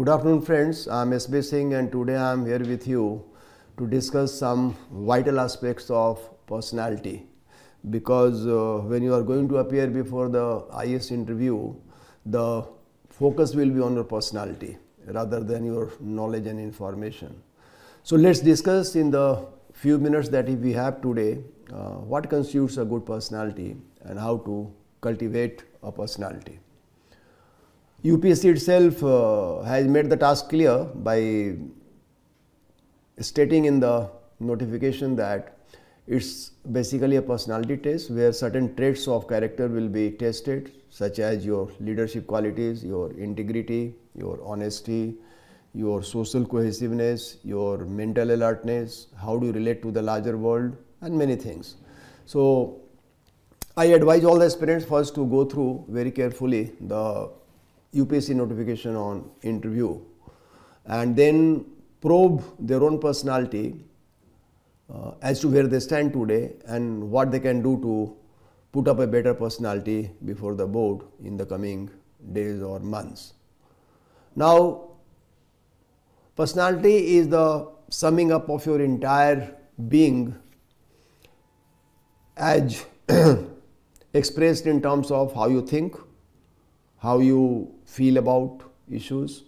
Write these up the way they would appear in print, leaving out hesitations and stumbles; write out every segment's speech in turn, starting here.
Good afternoon friends, I am SB Singh and today I am here with you to discuss some vital aspects of personality, because when you are going to appear before the IAS interview, the focus will be on your personality rather than your knowledge and information. So let's discuss in the few minutes that we have today what constitutes a good personality and how to cultivate a personality. UPSC itself has made the task clear by stating in the notification that it's basically a personality test where certain traits of character will be tested, such as your leadership qualities, your integrity, your honesty, your social cohesiveness, your mental alertness, how do you relate to the larger world, and many things. So I advise all the aspirants first to go through very carefully the UPSC notification on interview and then probe their own personality as to where they stand today and what they can do to put up a better personality before the board in the coming days or months. Now, personality is the summing up of your entire being as expressed in terms of how you think, how you feel about issues,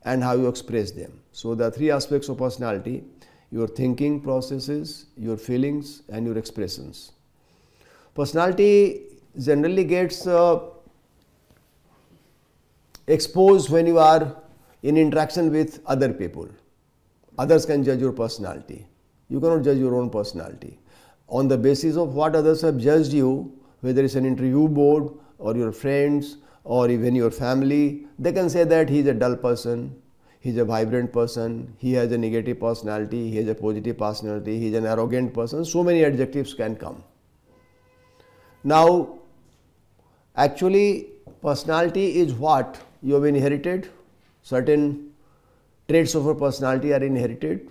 and how you express them. So the three aspects of personality: your thinking processes, your feelings, and your expressions. Personality generally gets exposed when you are in interaction with other people. Others can judge your personality. You cannot judge your own personality. On the basis of what others have judged you, whether it's an interview board or your friends or even your family, they can say that he's a dull person, he's a vibrant person, he has a negative personality, he has a positive personality, he's an arrogant person. So many adjectives can come. Now, actually, personality is what you have inherited. Certain traits of your personality are inherited.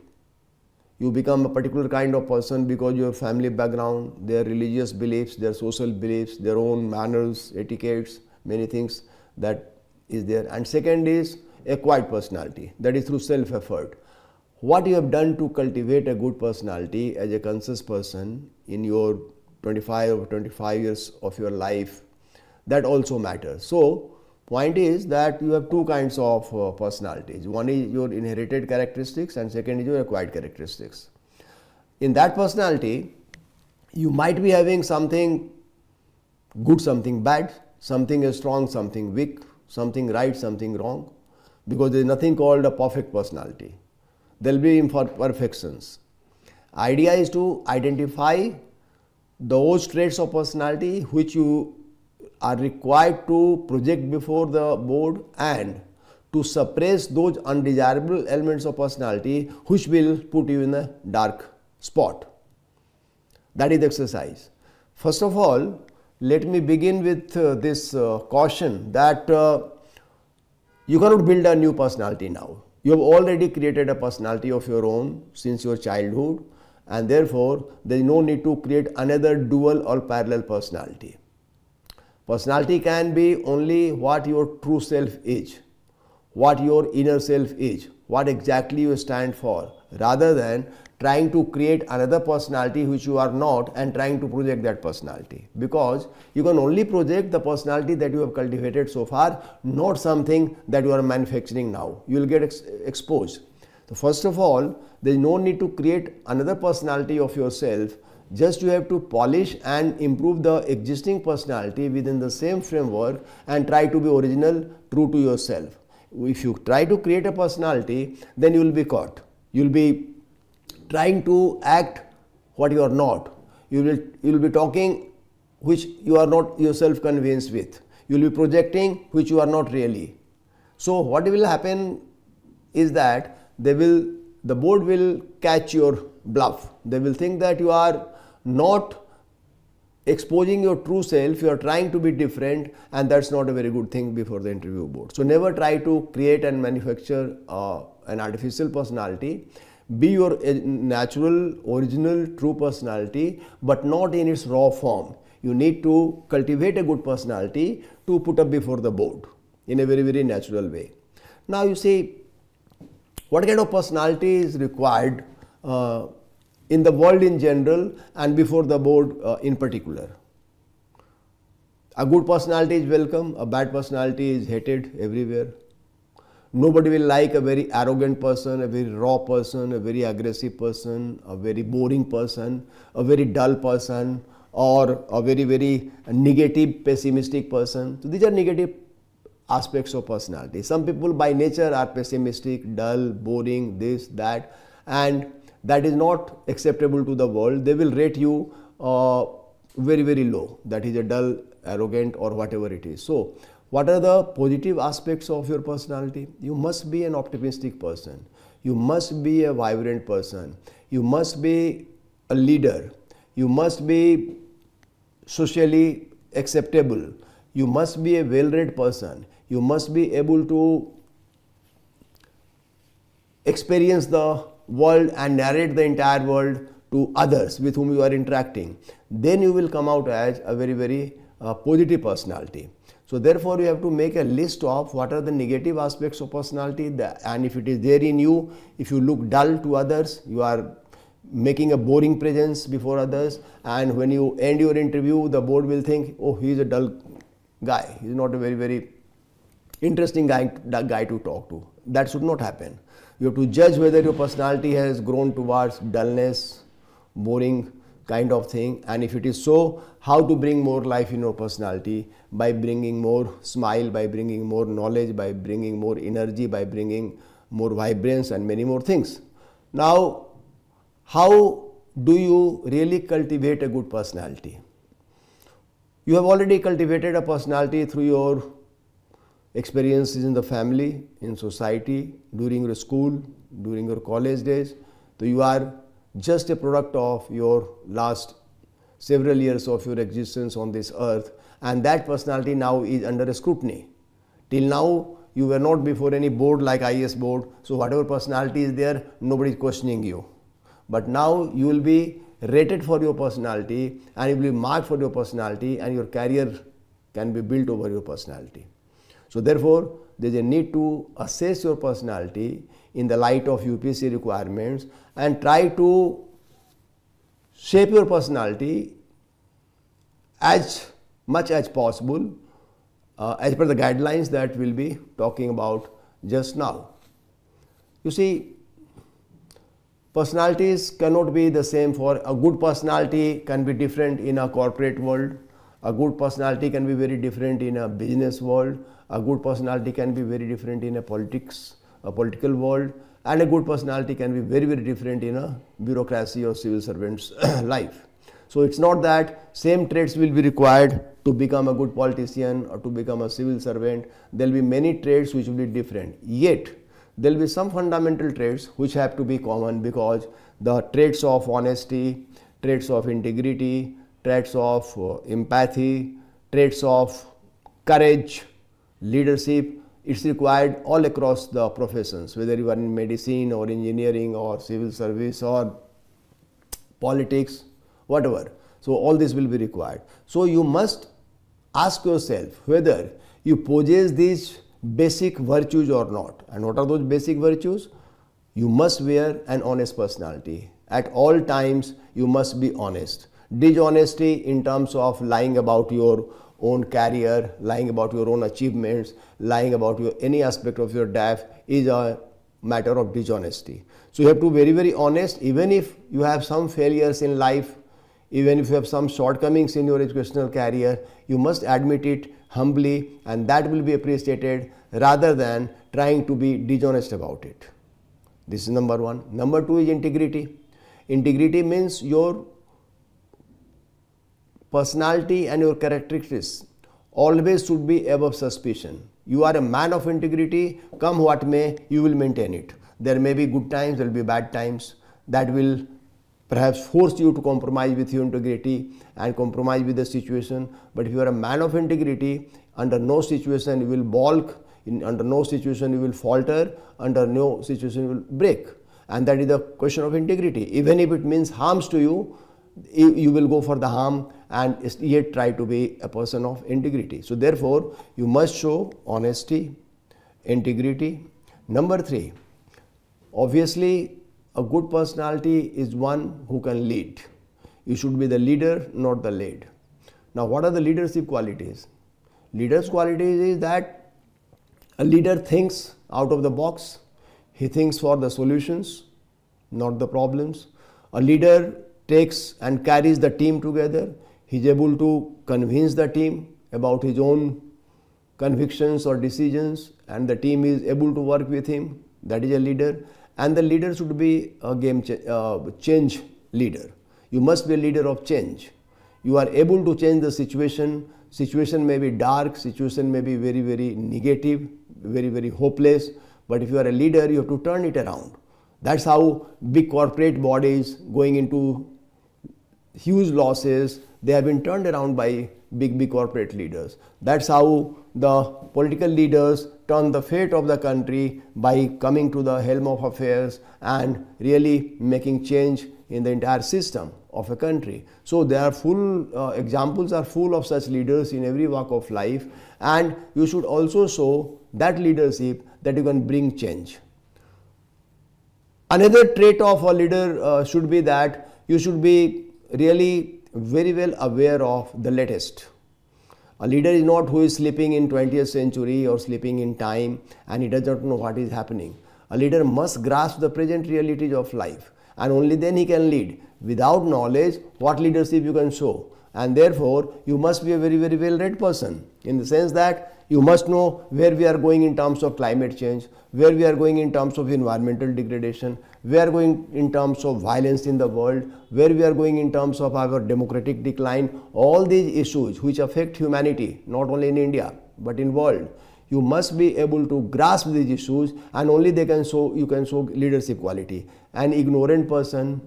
You become a particular kind of person because your family background, their religious beliefs, their social beliefs, their own manners, etiquettes, many things that is there. And second is acquired personality, that is through self-effort. What you have done to cultivate a good personality as a conscious person in your 25 or 25 years of your life, that also matters. So point is that you have two kinds of personalities. One is your inherited characteristics and second is your acquired characteristics. In that personality, you might be having something good, something bad, something strong, something weak, something right, something wrong, because there is nothing called a perfect personality. There will be imperfections. Idea is to identify those traits of personality which you are required to project before the board and to suppress those undesirable elements of personality which will put you in a dark spot. That is the exercise. First of all, let me begin with this caution that you cannot build a new personality now. You have already created a personality of your own since your childhood, and therefore there is no need to create another dual or parallel personality. Personality can be only what your true self is, what your inner self is, what exactly you stand for, rather than trying to create another personality which you are not and trying to project that personality, because you can only project the personality that you have cultivated so far, not something that you are manufacturing now. You will get exposed. So first of all, there is no need to create another personality of yourself. Just you have to polish and improve the existing personality within the same framework and try to be original, true to yourself. If you try to create a personality, then you will be caught. You will be trying to act what you are not. You will be talking which you are not yourself convinced with. You will be projecting which you are not really. So what will happen is that the board will catch your bluff. They will think that you are not exposing your true self, you are trying to be different, and that's not a very good thing before the interview board. So never try to create and manufacture an artificial personality. Be your natural, original, true personality, but not in its raw form. You need to cultivate a good personality to put up before the board in a very, very natural way. Now you see, what kind of personality is required in the world in general and before the board in particular. A good personality is welcome, a bad personality is hated everywhere. Nobody will like a very arrogant person, a very raw person, a very aggressive person, a very boring person, a very dull person, or a very negative, pessimistic person. So these are negative aspects of personality. Some people by nature are pessimistic, dull, boring, this, that, and that is not acceptable to the world. They will rate you very low. That is a dull, arrogant, or whatever it is. So what are the positive aspects of your personality? You must be an optimistic person. You must be a vibrant person. You must be a leader. You must be socially acceptable. You must be a well-read person. You must be able to experience the world and narrate the entire world to others with whom you are interacting. Then you will come out as a very positive personality. So therefore you have to make a list of what are the negative aspects of personality, and if it is there in you, if you look dull to others, you are making a boring presence before others, and when you end your interview, the board will think, oh, he is a dull guy, he is not a very interesting guy to talk to. That should not happen. You have to judge whether your personality has grown towards dullness, boring kind of thing, and if it is so, how to bring more life in your personality by bringing more smile, by bringing more knowledge, by bringing more energy, by bringing more vibrance and many more things. Now, how do you really cultivate a good personality? You have already cultivated a personality through your experiences in the family, in society, during your school, during your college days. So you are just a product of your last several years of your existence on this earth, and that personality now is under scrutiny. Till now you were not before any board like IAS board, so whatever personality is there, nobody is questioning you. But now you will be rated for your personality, and you will be marked for your personality, and your career can be built over your personality. So therefore there is a need to assess your personality in the light of UPSC requirements and try to shape your personality as much as possible as per the guidelines that we'll be talking about just now. You see, personalities cannot be the same. For a good personality can be different in a corporate world, a good personality can be very different in a business world, a good personality can be very different in a political world, and a good personality can be very different in a bureaucracy or civil servant's life. So it's not that same traits will be required to become a good politician or to become a civil servant. There will be many traits which will be different. Yet there will be some fundamental traits which have to be common, because the traits of honesty, traits of integrity, traits of empathy, traits of courage, leadership, it's required all across the professions, whether you are in medicine or engineering or civil service or politics, whatever. So all this will be required. So you must ask yourself whether you possess these basic virtues or not. And what are those basic virtues? You must wear an honest personality. At all times you must be honest. Dishonesty in terms of lying about your own career, lying about your own achievements, lying about any aspect of your life is a matter of dishonesty. So you have to be very honest, even if you have some failures in life, even if you have some shortcomings in your educational career, you must admit it humbly, and that will be appreciated rather than trying to be dishonest about it. This is number one. Number two is integrity. Integrity means your personality and your characteristics always should be above suspicion. You are a man of integrity, come what may, you will maintain it. There may be good times, there will be bad times that will perhaps force you to compromise with your integrity and compromise with the situation. But if you are a man of integrity, under no situation you will balk, under no situation you will falter, under no situation you will break. And that is the question of integrity. Even if it means harms to you, you will go for the harm and yet try to be a person of integrity. So therefore you must show honesty, integrity, Number 3, obviously a good personality is one who can lead. You should be the leader, not the led. Now, what are the leadership qualities? Leader's qualities is that a leader thinks out of the box. He thinks for the solutions, not the problems. A leader takes and carries the team together. He is able to convince the team about his own convictions or decisions, and the team is able to work with him. That is a leader. And the leader should be a change leader. You must be a leader of change. You are able to change the situation. Situation may be dark, situation may be very, very negative, very, very hopeless. But if you are a leader, you have to turn it around. That's how big corporate bodies going into huge losses, they have been turned around by big corporate leaders. That's how the political leaders turn the fate of the country by coming to the helm of affairs and really making change in the entire system of a country. So there are examples are full of such leaders in every walk of life, and you should also show that leadership that you can bring change. Another trait of a leader should be that you should be really very well aware of the latest. A leader is not who is sleeping in 20th century or sleeping in time and he does not know what is happening. A leader must grasp the present realities of life, and only then he can lead. Without knowledge, what leadership you can show? And therefore, you must be a very, very well-read person, in the sense that you must know where we are going in terms of climate change, where we are going in terms of environmental degradation, where we are going in terms of violence in the world, where we are going in terms of our democratic decline. All these issues which affect humanity, not only in India, but in world. You must be able to grasp these issues, and only they can show, you can show leadership quality. An ignorant person,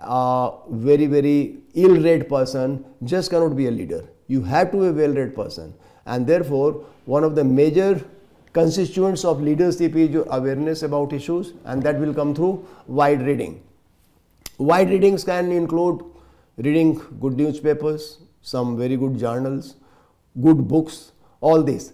very, very ill-read person just cannot be a leader. You have to be a well-read person. And therefore, one of the major constituents of leadership is your awareness about issues, and that will come through wide reading. Wide readings can include reading good newspapers, some very good journals, good books, all this.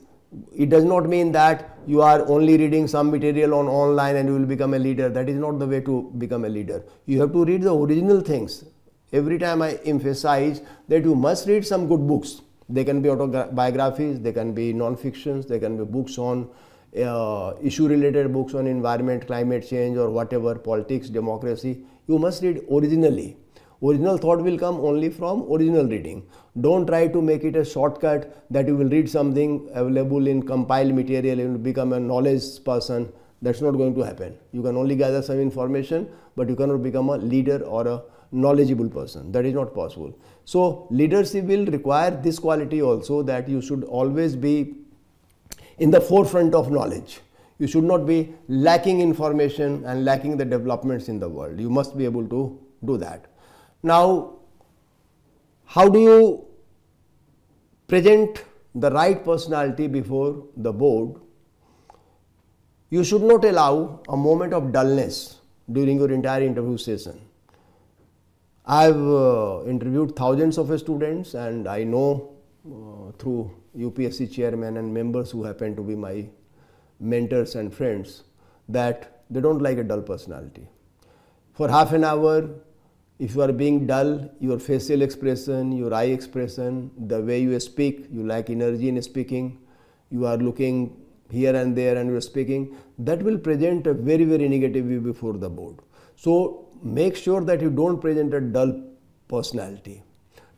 It does not mean that you are only reading some material on online and you will become a leader. That is not the way to become a leader. You have to read the original things. Every time I emphasize that you must read some good books. They can be autobiographies, they can be non-fictions, they can be books on issue-related books on environment, climate change, or whatever, politics, democracy. You must read originally. Original thought will come only from original reading. Don't try to make it a shortcut that you will read something available in compiled material and become a knowledge person. That's not going to happen. You can only gather some information, but you cannot become a leader or a knowledgeable person. That is not possible. So leadership will require this quality also, that you should always be in the forefront of knowledge. You should not be lacking information and lacking the developments in the world. You must be able to do that. Now, how do you present the right personality before the board? You should not allow a moment of dullness during your entire interview session. I have interviewed thousands of students, and I know through UPSC chairman and members who happen to be my mentors and friends that they don't like a dull personality. For half an hour, if you are being dull, your facial expression, your eye expression, the way you speak, you lack energy in speaking, you are looking here and there and you are speaking, that will present a very, very negative view before the board. So make sure that you don't present a dull personality.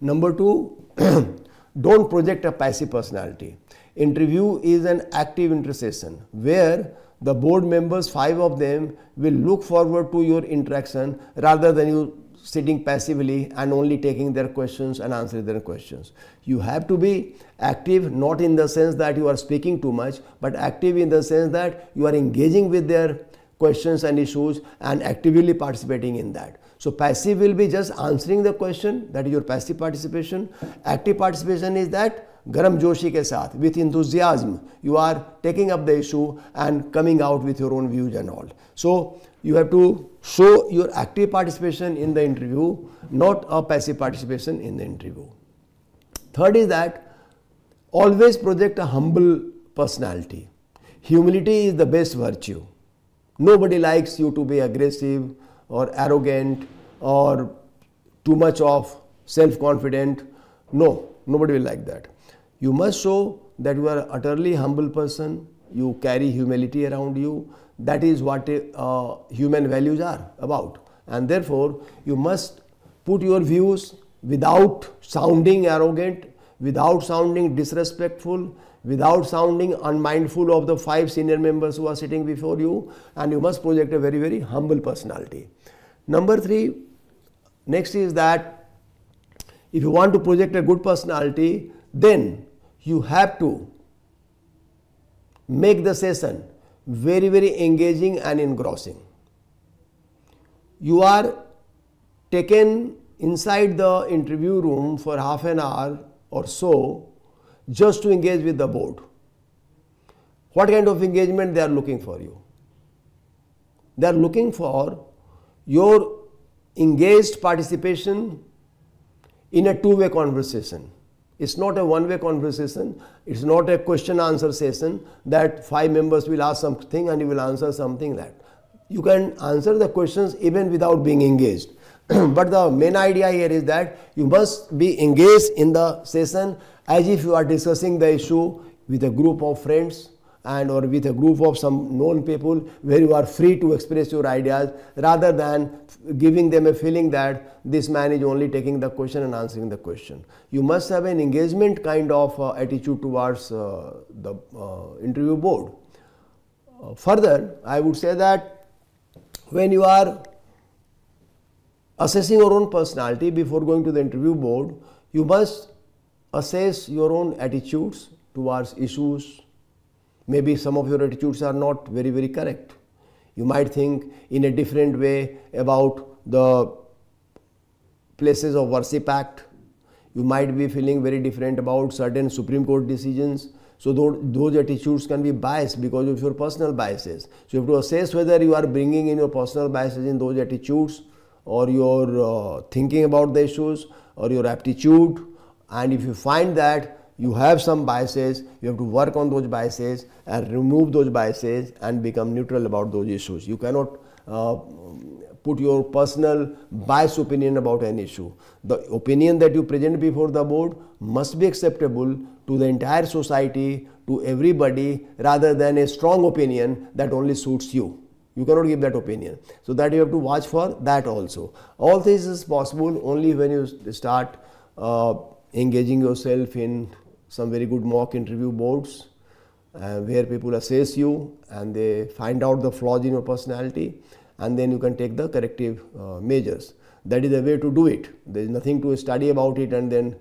Number 2, don't project a passive personality. Interview is an active intercession where the board members, 5 of them, will look forward to your interaction rather than you sitting passively and only taking their questions and answering their questions. You have to be active, not in the sense that you are speaking too much, but active in the sense that you are engaging with their questions and issues and actively participating in that. So passive will be just answering the question, that is your passive participation. Active participation is that garam joshi ke saath, with enthusiasm, you are taking up the issue and coming out with your own views and all. So you have to show your active participation in the interview, not a passive participation in the interview. Third is that always project a humble personality. humility is the best virtue. Nobody likes you to be aggressive or arrogant or too much of self-confident. No, nobody will like that. You must show that you are an utterly humble person. You carry humility around you. That is what human values are about. And therefore, you must put your views without sounding arrogant, without sounding disrespectful, without sounding unmindful of the 5 senior members who are sitting before you, and you must project a very, very humble personality. Number 3, next is that if you want to project a good personality, then you have to make the session very, very engaging and engrossing. You are taken inside the interview room for half an hour or so just to engage with the board. What kind of engagement they are looking for you? They are looking for your engaged participation in a two-way conversation. It's not a one-way conversation. It's not a question-answer session that 5 members will ask something and you will answer something that. You can answer the questions even without being engaged. But the main idea here is that you must be engaged in the session as if you are discussing the issue with a group of friends and or with a group of some known people where you are free to express your ideas rather than giving them a feeling that this man is only taking the question and answering the question. You must have an engagement kind of attitude towards the interview board. Further, I would say that when you are assessing your own personality before going to the interview board, you must assess your own attitudes towards issues. Maybe some of your attitudes are not very, very correct. You might think in a different way about the places of worship act. You might be feeling very different about certain Supreme Court decisions. So those attitudes can be biased because of your personal biases. So you have to assess whether you are bringing in your personal biases in those attitudes or your thinking about the issues or your aptitude. And if you find that you have some biases, you have to work on those biases and remove those biases and become neutral about those issues. You cannot put your personal biased opinion about an issue. The opinion that you present before the board must be acceptable to the entire society, to everybody, rather than a strong opinion that only suits you. You cannot give that opinion. So that you have to watch for that also. All this is possible only when you start engaging yourself in some very good mock interview boards where people assess you and they find out the flaws in your personality, and then you can take the corrective measures. That is the way to do it. There is nothing to study about it and then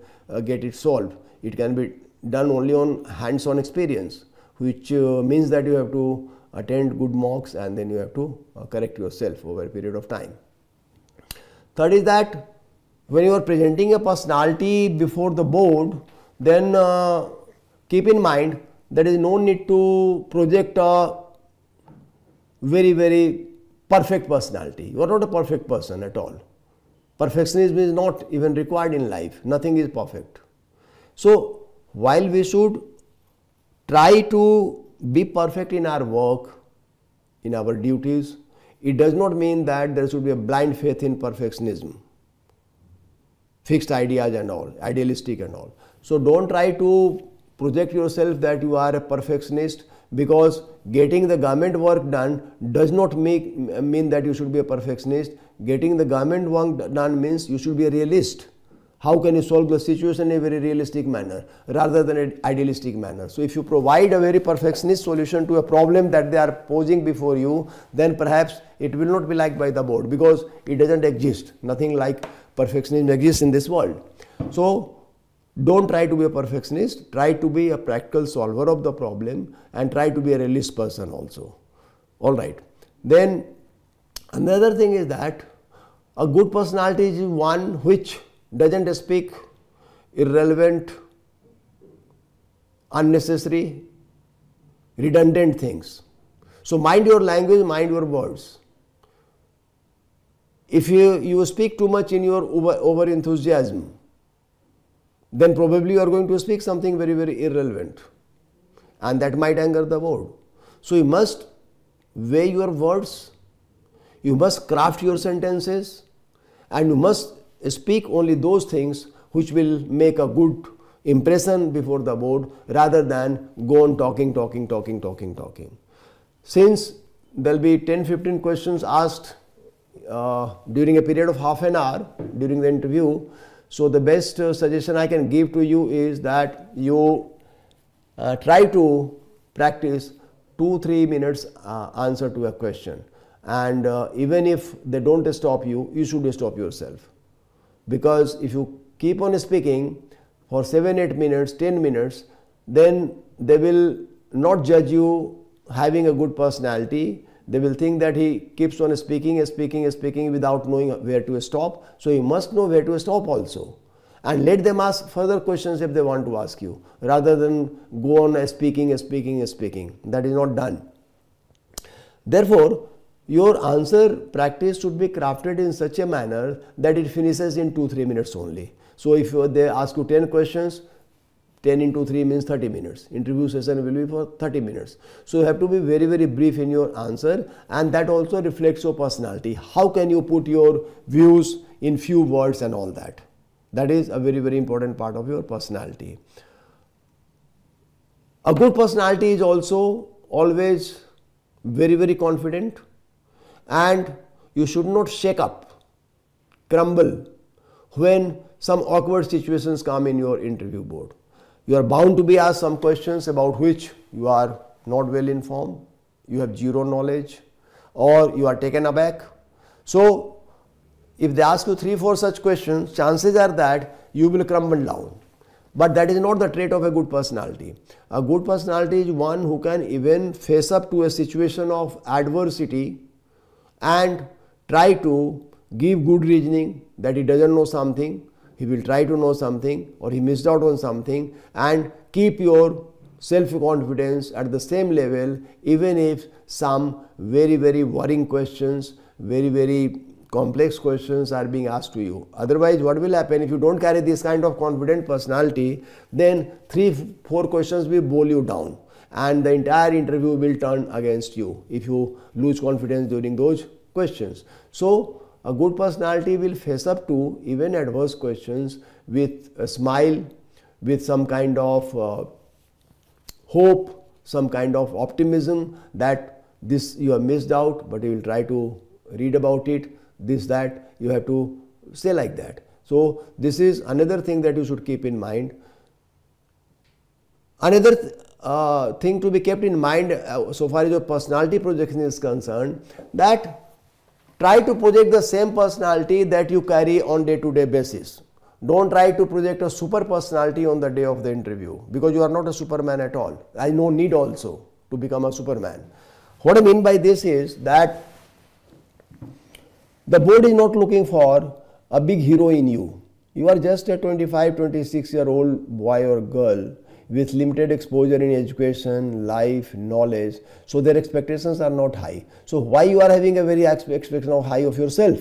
get it solved. It can be done only on hands-on experience, which means that you have to attend good mocks and then you have to correct yourself over a period of time. Third is that when you are presenting a personality before the board, then keep in mind there is no need to project a very, very perfect personality. You are not a perfect person at all. Perfectionism is not even required in life. Nothing is perfect. So while we should try to be perfect in our work, in our duties, it does not mean that there should be a blind faith in perfectionism, fixed ideas and all, idealistic and all. So don't try to project yourself that you are a perfectionist, because getting the government work done does not mean that you should be a perfectionist. Getting the government work done means you should be a realist. How can you solve the situation in a very realistic manner rather than an idealistic manner? So if you provide a very perfectionist solution to a problem that they are posing before you, then perhaps it will not be liked by the board because it doesn't exist. Nothing like perfectionism exists in this world. So don't try to be a perfectionist, try to be a practical solver of the problem and try to be a realist person also. Alright. Then another thing is that a good personality is one which doesn't speak irrelevant, unnecessary, redundant things. So mind your language, mind your words. If you speak too much in your over enthusiasm, then probably you are going to speak something very, very irrelevant, and that might anger the board. So you must weigh your words, you must craft your sentences, and you must speak only those things which will make a good impression before the board, rather than go on talking. Since there will be 10-15 questions asked during a period of half an hour during the interview, so the best suggestion I can give to you is that you try to practice 2-3 minutes answer to a question, and even if they don't stop you, you should stop yourself, because if you keep on speaking for 7-8 minutes, 10 minutes, then they will not judge you having a good personality. They will think that he keeps on speaking without knowing where to stop. So you must know where to stop also, and let them ask further questions if they want to ask you, rather than go on speaking. That is not done. Therefore, your answer practice should be crafted in such a manner that it finishes in 2-3 minutes only. So if they ask you 10 questions, 10 into 3 means 30 minutes. Interview session will be for 30 minutes. So you have to be very, very brief in your answer, and that also reflects your personality. How can you put your views in few words and all that? That is a very, very important part of your personality. A good personality is also always very, very confident, and you should not shake up, crumble when some awkward situations come in your interview board. You are bound to be asked some questions about which you are not well informed, you have zero knowledge, or you are taken aback. So if they ask you 3-4 such questions, chances are that you will crumble down. But that is not the trait of a good personality. A good personality is one who can even face up to a situation of adversity and try to give good reasoning that he doesn't know something, he will try to know something, or he missed out on something, and keep your self-confidence at the same level even if some very, very worrying questions, very, very complex questions are being asked to you. Otherwise, what will happen if you don't carry this kind of confident personality, then 3-4 questions will boil you down, and the entire interview will turn against you if you lose confidence during those questions. So a good personality will face up to even adverse questions with a smile, with some kind of hope, some kind of optimism that this you have missed out, but you will try to read about it, this, that, you have to say like that. So this is another thing that you should keep in mind. Another thing to be kept in mind so far as your personality projection is concerned, that try to project the same personality that you carry on day-to-day basis. Don't try to project a super personality on the day of the interview, because you are not a superman at all. I no need also to become a superman. What I mean by this is that the board is not looking for a big hero in you. You are just a 25-26-year-old boy or girl with limited exposure in education, life, knowledge, so their expectations are not high. So why you are having a very expectation of high of yourself?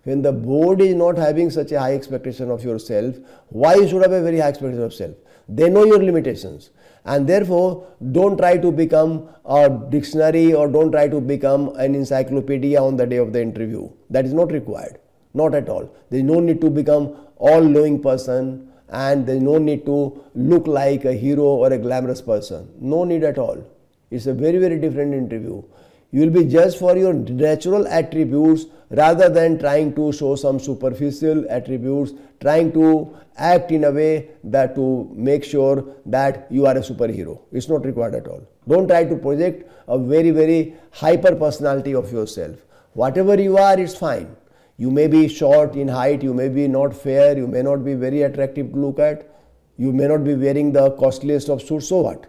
When the board is not having such a high expectation of yourself, why you should have a very high expectation of yourself? They know your limitations, and therefore don't try to become a dictionary or don't try to become an encyclopedia on the day of the interview. That is not required, not at all. There is no need to become all-knowing person, and there is no need to look like a hero or a glamorous person. No need at all. It's a very, very different interview. You will be judged for your natural attributes rather than trying to show some superficial attributes, trying to act in a way that to make sure that you are a superhero. It's not required at all. Don't try to project a very, very hyper personality of yourself. Whatever you are, it's fine. You may be short in height, you may be not fair, you may not be very attractive to look at, you may not be wearing the costliest of suits, so what?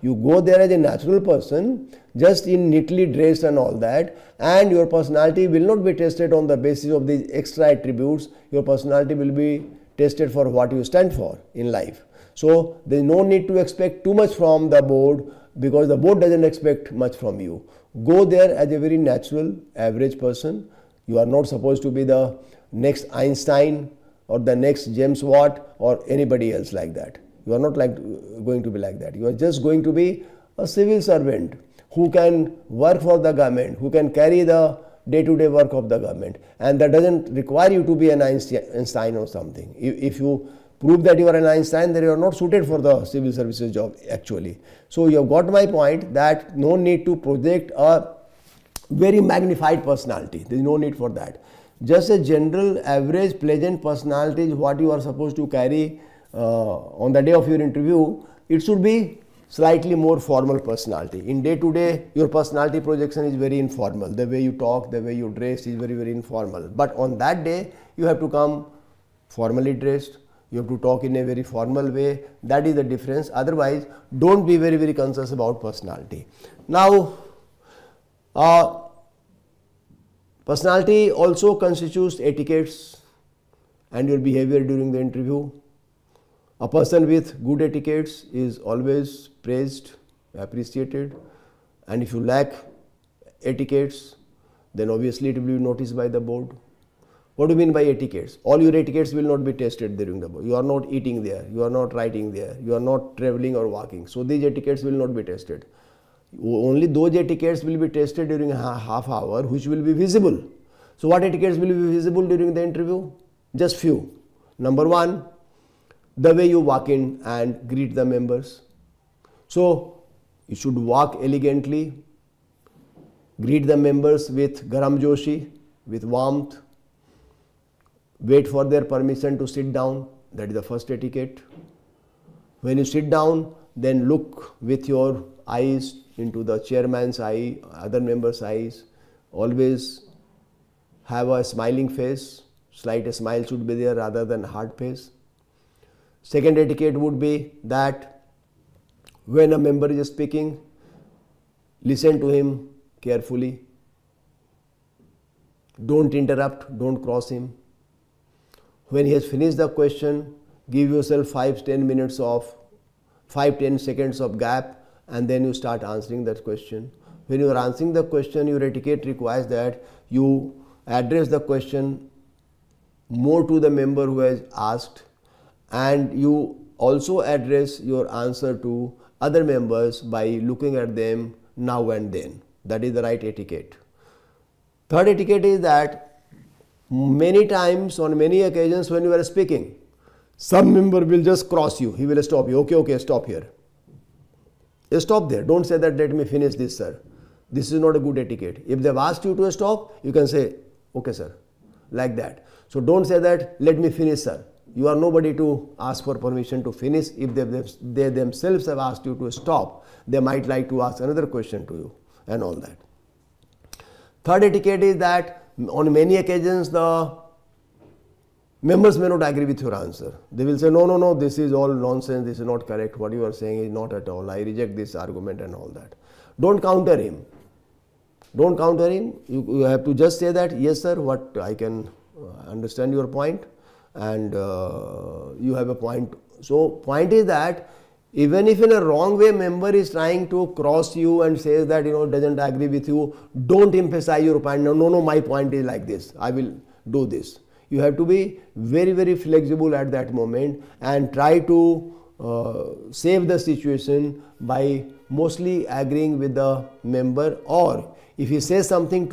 You go there as a natural person, just in neatly dressed and all that, and your personality will not be tested on the basis of these extra attributes. Your personality will be tested for what you stand for in life. So there is no need to expect too much from the board, because the board doesn't expect much from you. Go there as a very natural, average person. You are not supposed to be the next Einstein or the next James Watt or anybody else like that. You are not going to be like that. You are just going to be a civil servant who can work for the government, who can carry the day-to-day work of the government, and that doesn't require you to be an Einstein or something. If you prove that you are an Einstein, then you are not suited for the civil services job actually. So you have got my point that no need to project a very magnified personality. There is no need for that. Just a general, average, pleasant personality is what you are supposed to carry on the day of your interview. It should be slightly more formal personality. In day to day, your personality projection is very informal. The way you talk, the way you dress is very, very informal. But on that day, you have to come formally dressed. You have to talk in a very formal way. That is the difference. Otherwise, don't be very, very conscious about personality. Now, personality also constitutes etiquettes and your behavior during the interview. A person with good etiquettes is always praised, appreciated, and if you lack etiquettes, then obviously it will be noticed by the board. What do you mean by etiquettes? All your etiquettes will not be tested during the board. You are not eating there, you are not writing there, you are not traveling or walking. So these etiquettes will not be tested. Only those etiquettes will be tested during a half hour which will be visible. So what etiquettes will be visible during the interview? Just few. Number one, the way you walk in and greet the members. So you should walk elegantly, greet the members with garam joshi, with warmth, wait for their permission to sit down. That is the first etiquette. When you sit down, then look with your eyes into the chairman's eye, other members' eyes. Always have a smiling face. Slight smile should be there rather than hard face. Second etiquette would be that when a member is speaking, listen to him carefully. Don't interrupt, don't cross him. When he has finished the question, give yourself 5-10 seconds of gap, and then you start answering that question. When you are answering the question, your etiquette requires that you address the question more to the member who has asked, and you also address your answer to other members by looking at them now and then. That is the right etiquette. Third etiquette is that many times, on many occasions when you are speaking, some member will just cross you. He will stop you. Okay, stop here. Stop there. Don't say that, let me finish this, sir. This is not a good etiquette. If they have asked you to stop, you can say, okay, sir, like that. So don't say that, let me finish, sir. You are nobody to ask for permission to finish. If they themselves have asked you to stop, they might like to ask another question to you and all that. Third etiquette is that on many occasions the members may not agree with your answer. They will say, no, this is all nonsense, this is not correct, what you are saying is not at all, I reject this argument and all that. Don't counter him. Don't counter him. You have to just say that, yes sir, what I can understand your point, and you have a point. So point is that even if in a wrong way member is trying to cross you and says that doesn't agree with you, don't emphasize your point. No, my point is like this, I will do this. You have to be very, very flexible at that moment and try to save the situation by mostly agreeing with the member, or if he says something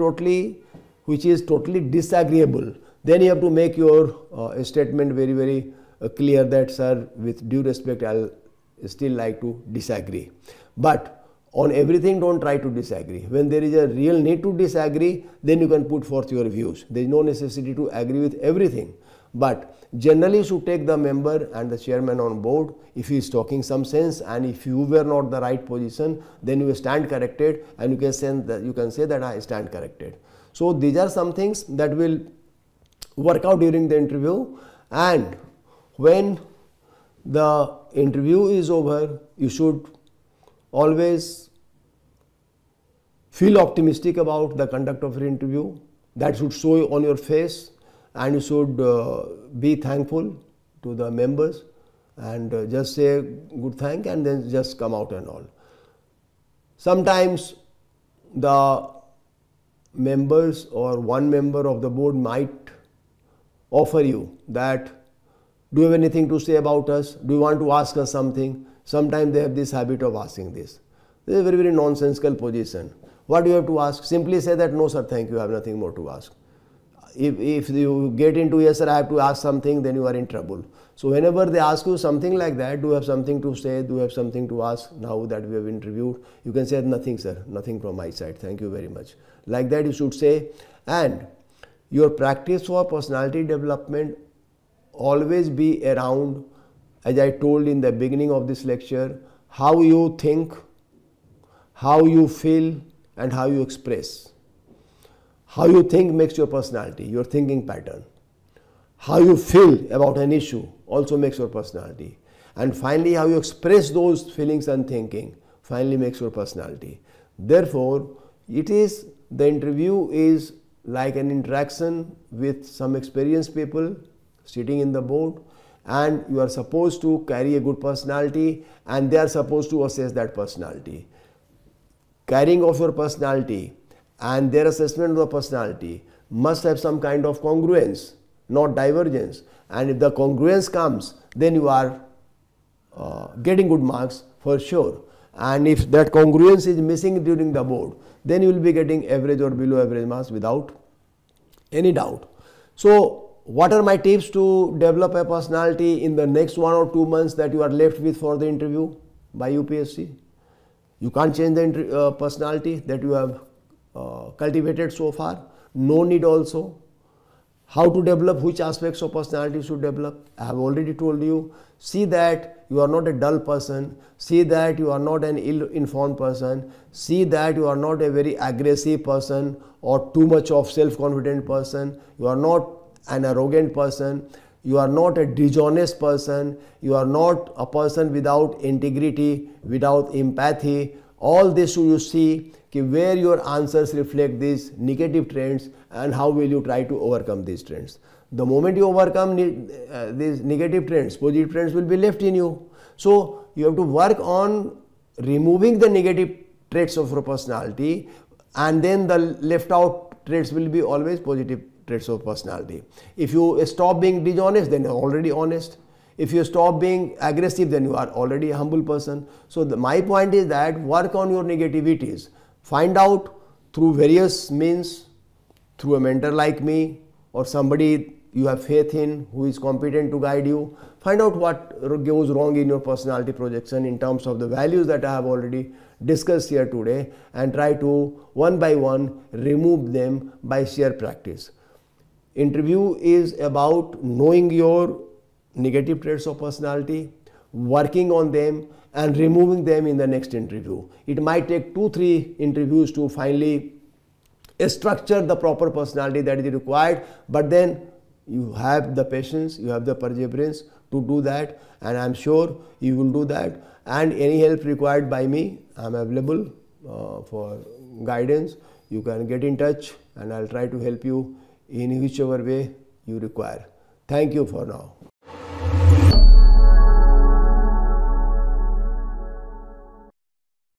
which is totally disagreeable, then you have to make your statement very, very clear that, sir, with due respect, I'll still like to disagree. But on everything, don't try to disagree. When there is a real need to disagree, then you can put forth your views. There is no necessity to agree with everything. But generally, you should take the member and the chairman on board if he is talking some sense, and if you were not the right position, then you stand corrected, and you can say that I stand corrected. So these are some things that will work out during the interview, and when the interview is over, you should always feel optimistic about the conduct of your interview. That should show on your face, and you should be thankful to the members and just say good thank and then just come out and all. Sometimes the members or one member of the board might offer you that, do you have anything to say about us? Do you want to ask us something? Sometimes they have this habit of asking this. This is a very, very nonsensical position. What do you have to ask? Simply say that no sir, thank you, I have nothing more to ask. If you get into yes sir, I have to ask something, then you are in trouble. So whenever they ask you something like that, do you have something to say, do you have something to ask, now that we have interviewed, you can say nothing sir, nothing from my side, thank you very much. Like that you should say. And your practice for personality development always be around, as I told in the beginning of this lecture, how you think, how you feel, and how you express. How you think makes your personality, your thinking pattern. How you feel about an issue also makes your personality. And finally, how you express those feelings and thinking finally makes your personality. Therefore, the interview is like an interaction with some experienced people sitting in the board, and you are supposed to carry a good personality and they are supposed to assess that personality. Carrying of your personality and their assessment of the personality must have some kind of congruence, not divergence. And if the congruence comes, then you are getting good marks for sure. And if that congruence is missing during the board, then you will be getting average or below average marks without any doubt. So what are my tips to develop a personality in the next 1 or 2 months that you are left with for the interview by UPSC? You can't change the personality that you have cultivated so far. No need also. How to develop, which aspects of personality should develop? I have already told you. See that you are not a dull person. See that you are not an ill-informed person. See that you are not a very aggressive person or too much of self-confident person. You are not an arrogant person. You are not a dishonest person. You are not a person without integrity, without empathy. All this you see where your answers reflect these negative trends and how will you try to overcome these trends. The moment you overcome these negative trends, positive trends will be left in you. So you have to work on removing the negative traits of your personality, and then the left out traits will be always positive traits of personality. If you stop being dishonest, then you are already honest. If you stop being aggressive, then you are already a humble person. So my point is that work on your negativities. Find out through various means, through a mentor like me or somebody you have faith in who is competent to guide you. Find out what goes wrong in your personality projection in terms of the values that I have already discussed here today, and try to one by one remove them by sheer practice. Interview is about knowing your negative traits of personality, working on them and removing them in the next interview. It might take 2-3 interviews to finally structure the proper personality that is required, but then you have the patience, you have the perseverance to do that, and I am sure you will do that. And any help required by me, I am available for guidance. You can get in touch and I will try to help you in whichever way you require. Thank you for now.